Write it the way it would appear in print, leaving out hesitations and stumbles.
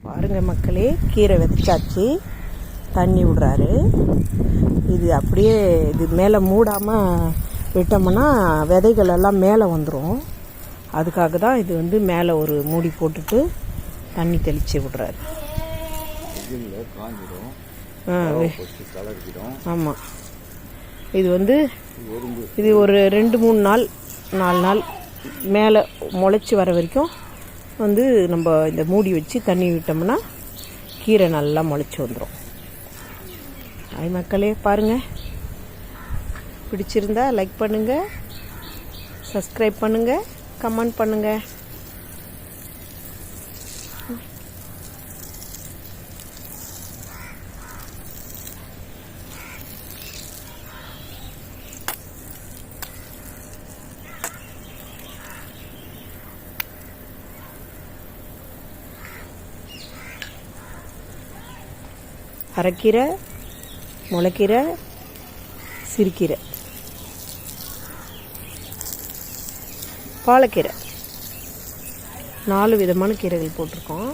பாருங்க மக்களே, கீரை விதைச்சாச்சு, தண்ணி விடுறாரு. இது அப்படியே இது மேலே மூடாமல் விட்டோம்னா விதைகள் எல்லாம் மேலே வந்துடும். அதுக்காக தான் இது வந்து மேலே ஒரு மூடி போட்டுட்டு தண்ணி தெளித்து விடுறாரு. ஆமாம், இது வந்து இது ஒரு 2-3 நாள் 4 நாள் மேலே முளைச்சி வர வரைக்கும் வந்து நம்ம இந்த மூடி வச்சு தண்ணி விட்டோம்னா கீரை நல்லா முளைச்சி வந்துடும். ஹாய் மக்களே, பாருங்கள், பிடிச்சிருந்தா லைக் பண்ணுங்கள், சப்ஸ்கிரைப் பண்ணுங்கள், கமெண்ட் பண்ணுங்கள். அரைக்கீரை, முளைக்கீரை, சிறுகீரை, பாலக்கீரை, 4 விதமான கீரைகள் போட்டிருக்கோம்.